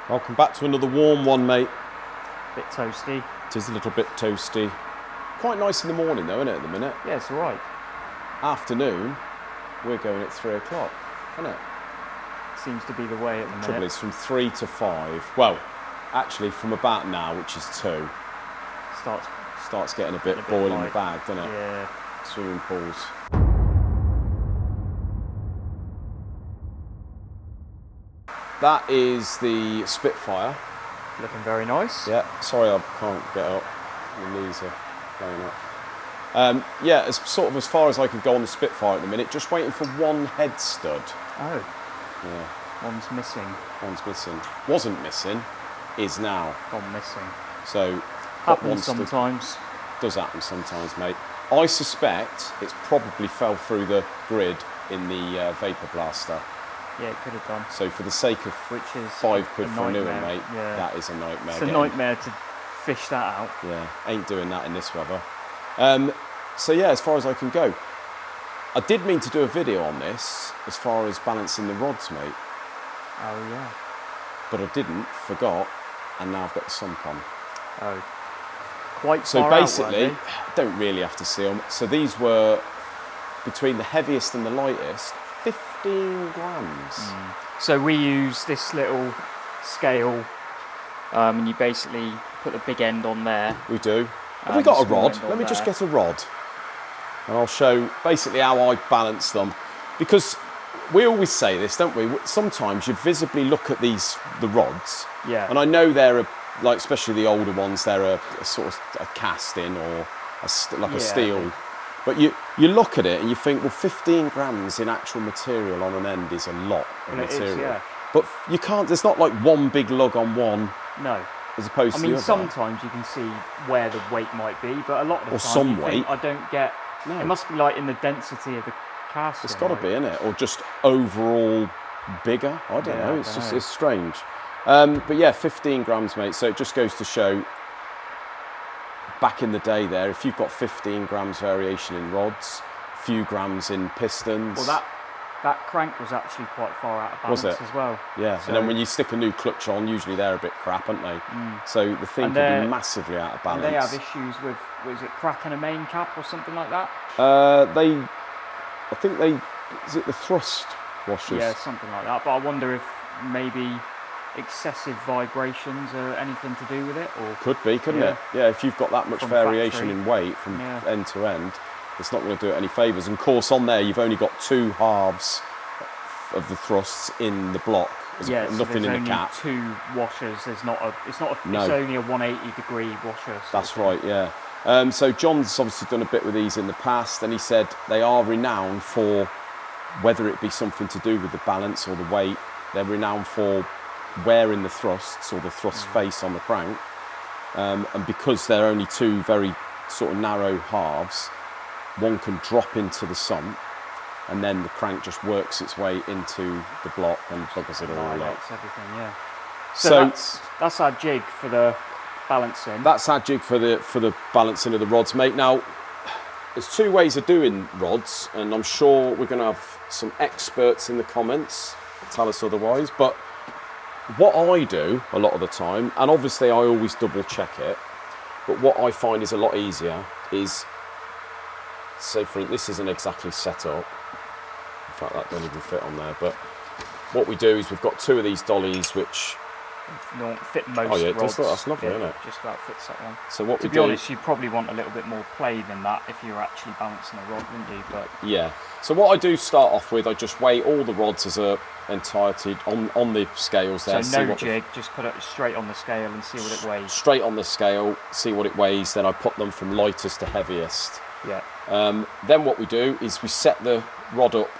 Welcome back to another warm one, mate. Bit toasty. It is a little bit toasty. Quite nice in the morning though, isn't it, at the minute? Yeah, it's alright. Afternoon, we're going at 3 o'clock, isn't it? Seems to be the way at the minute. Trouble is from 3 to 5. Well, actually from about now, which is 2. Starts getting a bit boiling in the bag, doesn't it? Yeah. Swimming pools. That is the Spitfire. Looking very nice. Yeah, sorry I can't get up. My knees are going up. Yeah, as far as I could go on the Spitfire at the minute, just waiting for one head stud. Oh. Yeah. One's missing. One's missing. Wasn't missing, is now. Gone missing. So, happens sometimes. Does happen sometimes, mate. I suspect it's probably fell through the grid in the Vapor Blaster. Yeah, it could have done. So for the sake of Which is £5 for a new one, mate, yeah. that is a nightmare. It's a nightmare to fish that out. Yeah, ain't doing that in this weather. So yeah, as far as I can go. I did mean to do a video on this, as far as balancing the rods, mate. Oh yeah. But I didn't, forgot, and now I've got the sump on. Oh. Quite so far basically, out, don't really have to see them. So these were, between the heaviest and the lightest, 15 grams. So we use this little scale, and you basically put the big end on there. We do. Have we got a rod? Let me just get a rod. And I'll show basically how I balance them. Because we always say this, don't we? Sometimes you visibly look at the rods. Yeah. And I know they're, like, especially the older ones, they're a sort of a casting or a steel. But you look at it and you think, well, 15 grams in actual material on an end is a lot of material. It is, yeah. But you can't, there's not like one big lug on one. No. As opposed to the other. Sometimes you can see where the weight might be, but a lot of the time some you weight. think, I don't get, it must be like in the density of the casting. It's got to be, innit? Or just overall bigger. I don't know. It's strange. But yeah, 15 grams, mate. So it just goes to show, back in the day there, if you've got 15 grams variation in rods, a few grams in pistons. Well, that crank was actually quite far out of balance as well. Yeah, so, and then when you stick a new clutch on, usually they're a bit crap, aren't they? So the thing can be massively out of balance. And they have issues with, was it cracking a main cap or something like that? Is it the thrust washers? Yeah, something like that. But I wonder if maybe excessive vibrations are anything to do with it, or could be, couldn't it? Yeah, if you've got that much variation factory in weight from end to end, it's not going to do it any favours. And of course, on there, you've only got 2 halves of the thrusts in the block. There's nothing in the cap. 2 washers. It's only a 180 degree washer. That's right, yeah. So John's obviously done a bit with these in the past, and he said they are renowned for, whether it be something to do with the balance or the weight, they're renowned for wearing the thrusts or the thrust face on the crank, and because they're only 2 very sort of narrow halves, one can drop into the sump and then the crank just works its way into the block and buggers it all up. Everything, yeah. So that's our jig for the balancing. That's our jig for the balancing of the rods, mate. Now, there's 2 ways of doing rods, and I'm sure we're going to have some experts in the comments tell us otherwise, but what I do a lot of the time, and obviously I always double check it, but what I find is a lot easier is, say this isn't exactly set up, in fact that don't even fit on there, but what we do is we've got 2 of these dollies which fit most rods. That's lovely, isn't it? Just about fits that one. So what to be honest, you probably want a little bit more play than that if you're actually balancing a rod, wouldn't you? But yeah. So what I do start off with, I just weigh all the rods as a entirety on the scales there. So no jig, just put it straight on the scale and see what it weighs. Straight on the scale, see what it weighs. Then I put them from lightest to heaviest. Yeah. Then what we do is we set the rod up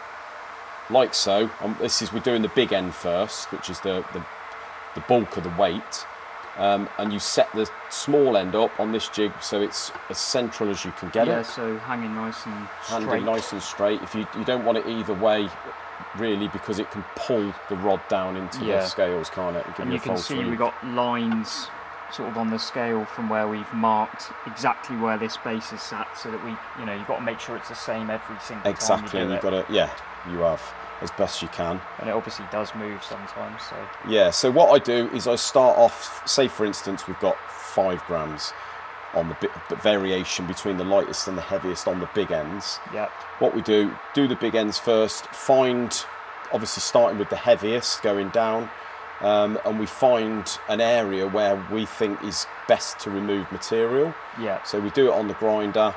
like so. We're doing the big end first, which is the bulk of the weight, and you set the small end up on this jig so it's as central as you can get it. Yeah, so hanging nice and straight. Hanging nice and straight. If you don't want it either way, really, because it can pull the rod down into the scales, can't it? And you can see we've got lines sort of on the scale from where we've marked exactly where this base is sat, so that you've got to make sure it's the same every single time. Exactly, and you've got to, you have. as best you can. And it obviously does move sometimes, so. Yeah, so what I do is I start off, say for instance, we've got 5 grams on the variation between the lightest and the heaviest on the big ends. Yep. What we do the big ends first, find, obviously starting with the heaviest, going down, and we find an area where we think is best to remove material. Yeah. So we do it on the grinder,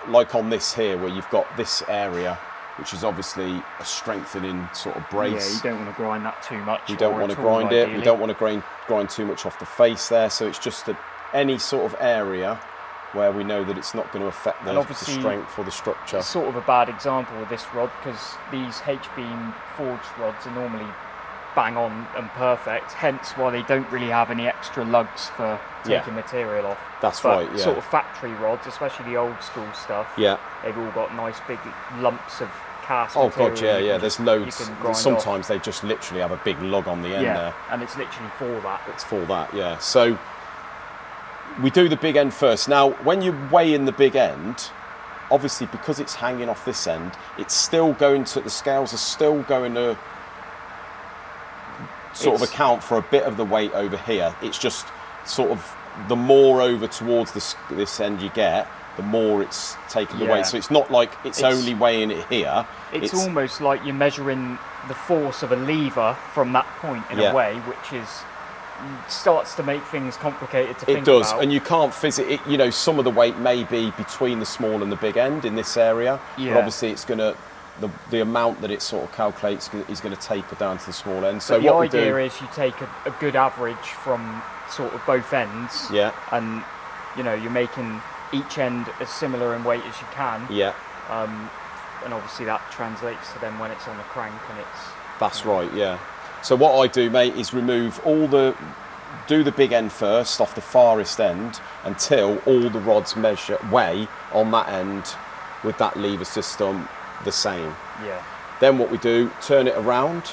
like on this here, where you've got this area, which is obviously a strengthening sort of brace. Yeah, you don't want to grind that too much. You don't want to grind it. We don't want to grind too much off the face there. So it's just any sort of area where we know that it's not going to affect the strength or the structure. It's sort of a bad example with this rod because these H-beam forged rods are normally bang on and perfect, hence why they don't really have any extra lugs for taking material off. That's but right, yeah. Sort of factory rods, especially the old school stuff, they've all got nice big lumps of cast material. God, yeah. There's loads. Sometimes off. They just literally have a big lug on the end there. And it's literally for that. It's for that, yeah. So we do the big end first. Now, when you weigh in the big end, obviously because it's hanging off this end, it's still going to, the scales are still going to sort of account for a bit of the weight over here. It's just sort of the more over towards this end you get, the more it's taking the weight. So it's not like it's only weighing it here. It's almost like you're measuring the force of a lever from that point in a way, which starts to make things complicated to think about. It does, and you can't physically, you know, some of the weight may be between the small and the big end in this area, but obviously it's going to, the amount that it sort of calculates is going to taper down to the small end. So the idea is you take a good average from sort of both ends, and you know you're making each end as similar in weight as you can. And obviously that translates to then when it's on the crank and it's. That's right, yeah. So what I do, mate, is remove do the big end first off the farthest end until all the rods weigh on that end with that lever system the same. Then what we do, turn it around.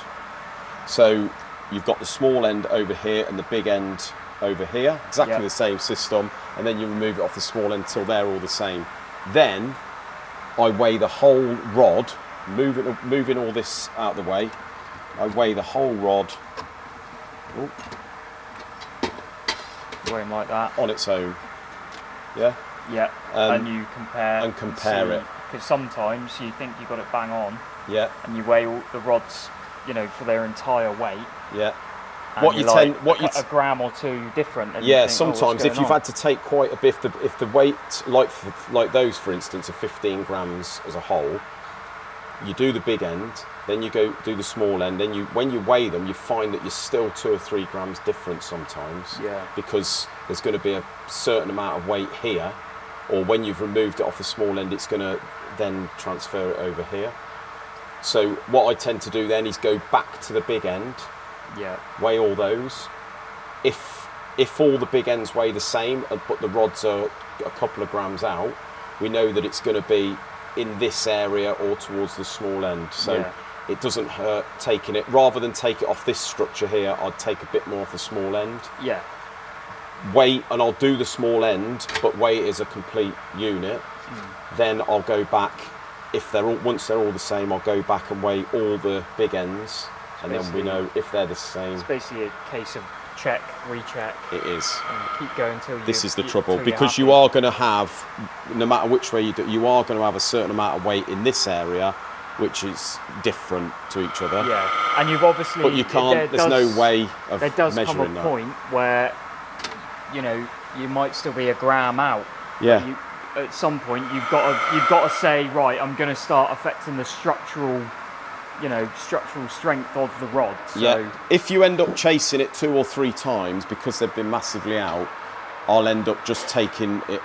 So you've got the small end over here and the big end over here, exactly the same system, and then you remove it off the small end until they're all the same. Then I weigh the whole rod, moving all this out of the way. I weigh the whole rod. Weigh them like that on its own. And you compare it. Because sometimes you think you've got it bang on, and you weigh all the rods, you know, for their entire weight. A gram or two different. And you think, sometimes if you've had to take quite a bit, if the weight, like those for instance, are 15 grams as a whole, you do the big end, then you go do the small end, then when you weigh them, you find that you're still 2 or 3 grams different sometimes. Because there's going to be a certain amount of weight here, or when you've removed it off the small end, it's going to then transfer it over here. So what I tend to do then is go back to the big end, weigh all those. If all the big ends weigh the same, but the rods are a couple of grams out, we know that it's going to be in this area or towards the small end. So it doesn't hurt taking it, rather than take it off this structure here, I'd take a bit more off the small end. Weight, and I'll do the small end, but weight is a complete unit. Then I'll go back, once they're all the same, I'll go back and weigh all the big ends, and then we know if they're the same. It's basically a case of check, recheck. It is. And keep going till this is the trouble, because you are going to have, no matter which way you do, you are going to have a certain amount of weight in this area, which is different to each other. And you've obviously. But you can't. There's no way of measuring that. There does come a point where, you know, you might still be a gram out. At some point, you've got to say, right, I'm going to start affecting the structural strength of the rod. So if you end up chasing it 2 or 3 times because they've been massively out, I'll end up just taking it.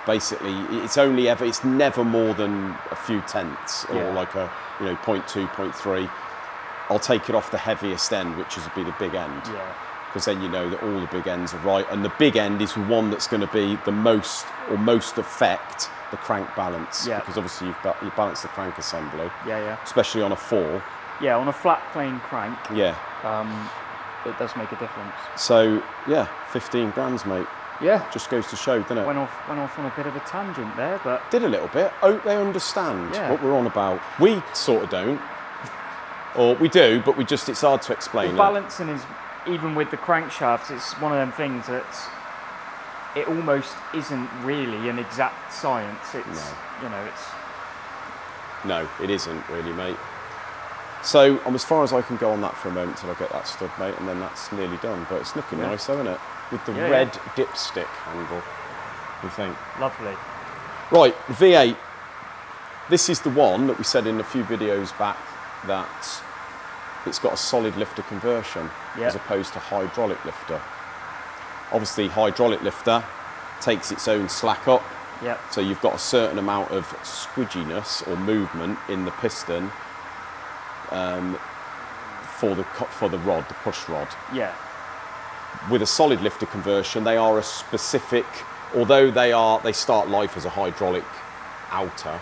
Basically, it's never more than a few tenths, or like a 0.2, 0.3. I'll take it off the heaviest end, which would be the big end. Because then you know that all the big ends are right, and the big end is one that's going to be the most affect the crank balance. Because obviously you balance the crank assembly. Especially on a 4. On a flat plane crank. It does make a difference. So 15 grams, mate. Just goes to show, doesn't it? Went off on a bit of a tangent there, but did a little bit. Hope they understand what we're on about. We sort of don't. Or we do, but it's hard to explain. Balancing is, even with the crankshafts, it's one of them things that it almost isn't really an exact science. It's, No, it isn't really, mate. So I'm as far as I can go on that for a moment till I get that stud, mate, and then that's nearly done. But it's looking nice, though, isn't it? With the red dipstick handle, you think? Lovely. Right, V8. This is the one that we said in a few videos back that it's got a solid lifter conversion as opposed to hydraulic lifter. Obviously, hydraulic lifter takes its own slack up. Yep. So you've got a certain amount of squidginess or movement in the piston for the rod, the push rod. Yeah. With a solid lifter conversion, they are a specific, although they start life as a hydraulic outer.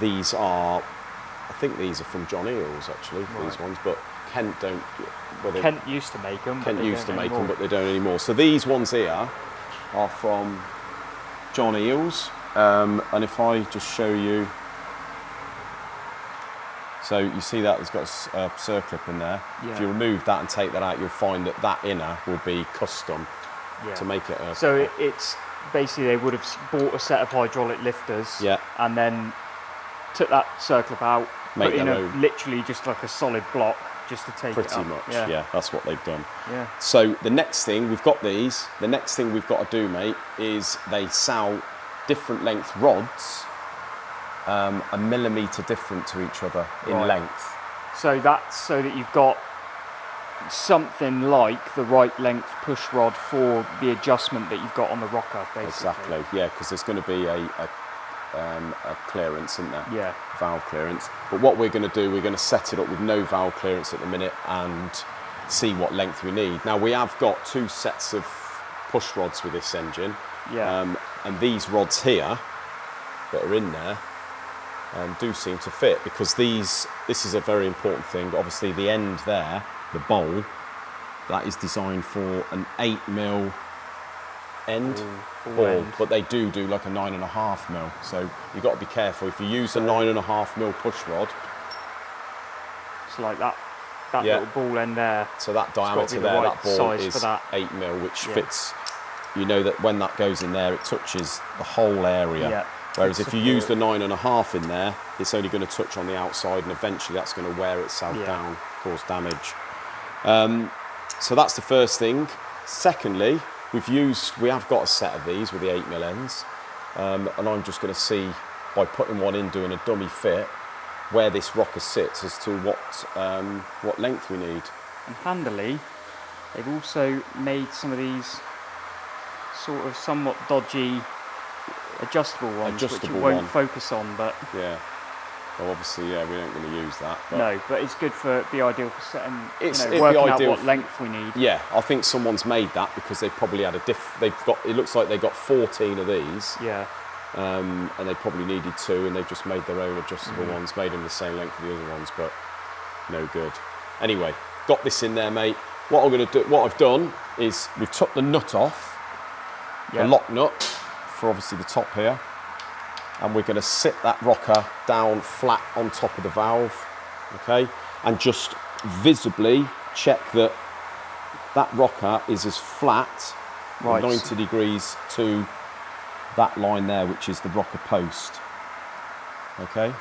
These are, I think these are from John Eels actually, these ones, but Kent don't. Kent used to make them. Kent used to make them, but they don't anymore. So these ones here are from John Eels, and if I just show you, so you see that there's got a circlip in there. If you remove that and take that out, you'll find that that inner will be custom to make it a... So it's basically they would have bought a set of hydraulic lifters and then took that circlip out, put in literally just like a solid block just to take it up. Pretty much, yeah, that's what they've done. Yeah. So the next thing, we've got these, the next thing we've got to do, mate, is they sell different length rods, a millimetre different to each other in length. So that's so that you've got something like the right length push rod for the adjustment that you've got on the rocker, basically. Exactly, yeah, because there's going to be a clearance, isn't there? Yeah. Valve clearance. But what we're going to do, we're going to set it up with no valve clearance at the minute and see what length we need. Now we have got 2 sets of push rods with this engine. Yeah. And these rods here that are in there do seem to fit, because this is a very important thing. Obviously the end there, the bowl, that is designed for an 8mm end ball, but they do like a 9.5mm. So you've got to be careful. If you use a 9.5mm push rod, it's like that little ball end there. So that diameter there, that ball is 8mm, which fits. You know that when that goes in there, it touches the whole area. Yeah. Whereas if you use the 9.5 in there, it's only going to touch on the outside, and eventually that's going to wear itself down, cause damage. So that's the first thing. Secondly, we have got a set of these with the 8mm ends, and I'm just going to see, by putting one in, doing a dummy fit, where this rocker sits as to what length we need. And handily, they've also made some of these sort of somewhat dodgy adjustable ones, which you won't focus on, but yeah. Well, obviously, we aren't going to use that. But no, but it's good for the ideal for setting, working out what length we need. Yeah, I think someone's made that because they probably had it looks like they got 14 of these. Yeah. And they probably needed 2, and they've just made their own adjustable ones, made them the same length as the other ones, but no good. Anyway, got this in there, mate. What I've done is we've took the nut off, the lock nut for obviously the top here, and we're going to sit that rocker down flat on top of the valve, okay, and just visibly check that that rocker is as flat, 90 degrees to that line there, which is the rocker post, okay.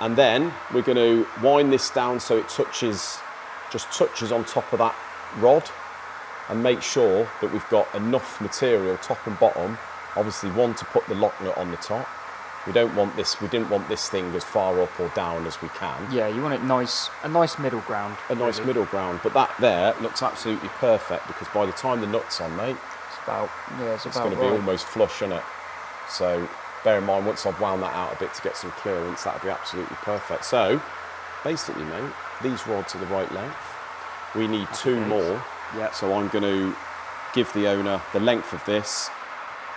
And then we're going to wind this down so it just touches on top of that rod, and make sure that we've got enough material, top and bottom. Obviously, one, to put the lock nut on the top. We didn't want this thing as far up or down as we can. Yeah, you want it a nice middle ground. A nice middle ground, but that there looks absolutely perfect, because by the time the nut's on, mate, it's going to be almost flush, isn't it? So bear in mind, once I've wound that out a bit to get some clearance, that'll be absolutely perfect. So basically, mate, these rods are the right length. We need 2 more. Yep. So I'm going to give the owner the length of this,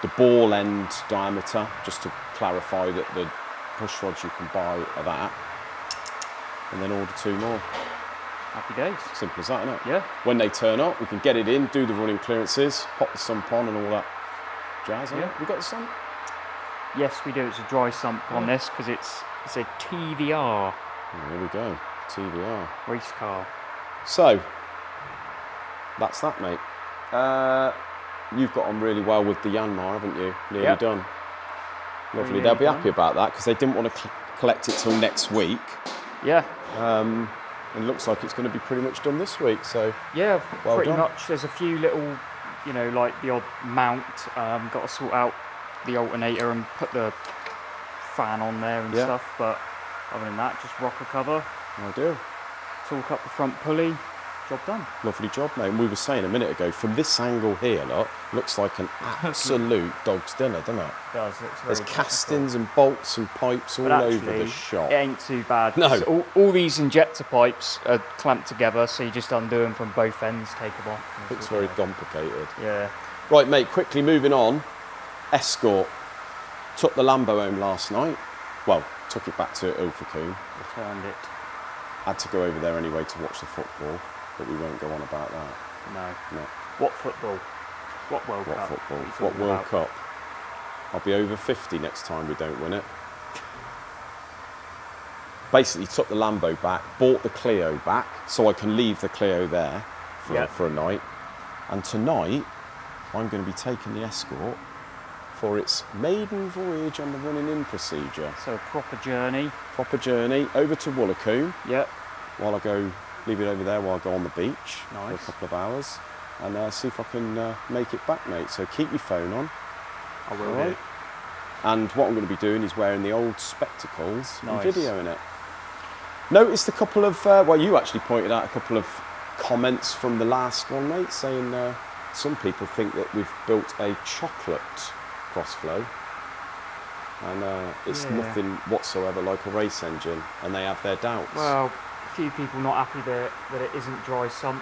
the ball end diameter, just to clarify that the push rods you can buy are that, and then order 2 more. Happy days. Simple as that, isn't it? Yeah. When they turn up, we can get it in, do the running clearances, pop the sump on and all that jazz. Yeah. We got the sump? Yes, we do. It's a dry sump on this, because it's a TVR Oh, here we go, TVR. Race car. So, that's that, mate. You've got on really well with the Yanmar, haven't you? Nearly done. Lovely. They'll be happy about that because they didn't want to collect it till next week. Yeah. And it looks like it's going to be pretty much done this week. So yeah, well pretty done. much. There's a few little, you know, like the odd mount. Got to sort out the alternator and put the fan on there and stuff. But other than that, just rocker cover. I do. Talk up the front pulley. Job done. Lovely job, mate. And we were saying a minute ago, from this angle here, look, looks like an absolute dog's dinner, doesn't it? It does. There's castings and bolts and pipes all over the shop. It ain't too bad. No. All these injector pipes are clamped together, so you just undo them from both ends, take them off. Looks very complicated. Yeah. Right, mate, quickly moving on. Escort. Took the Lambo home last night. Well, took it back to Ilfracombe. Returned it. Had to go over there anyway to watch the football, but we won't go on about that. No. No. What football? What World Cup? What football? What World Cup? I'll be over 50 next time we don't win it. Basically took the Lambo back, bought the Clio back, so I can leave the Clio there for a night. And tonight, I'm going to be taking the Escort for its maiden voyage on the running-in procedure. So a proper journey. Proper journey over to Woolacombe. Yep. While I go, leave it over there while I go on the beach for a Nice. couple of hours. And see if I can make it back, mate. So keep your phone on. I will All do. And what I'm going to be doing is wearing the old spectacles Nice. and videoing it. Noticed a couple of, well, you actually pointed out a couple of comments from the last one, mate, saying some people think that we've built a chocolate crossflow. And it's nothing whatsoever like a race engine, and they have their doubts. Well, a few people not happy that it isn't dry sumped.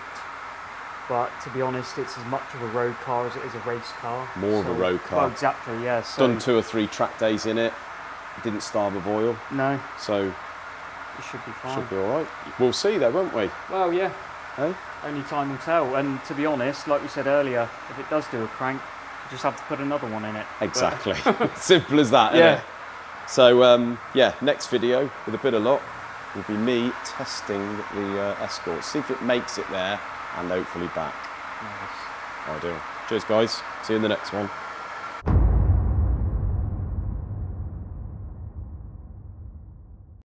But to be honest, it's as much of a road car as it is a race car. More of a road car. Well, exactly, yeah. So, Done 2 or 3 track days in it. Didn't starve of oil. No. So it should be fine. should be all right. We'll see though, won't we? Well, yeah. Hey? Only time will tell. And to be honest, like we said earlier, if it does do a crank, you just have to put another one in it. Exactly. Simple as that, Yeah. isn't it? So, yeah, next video, with a bit of luck, will be me testing the Escort. See if it makes it there, and hopefully back. Nice. Ideal. Cheers, guys. See you in the next one.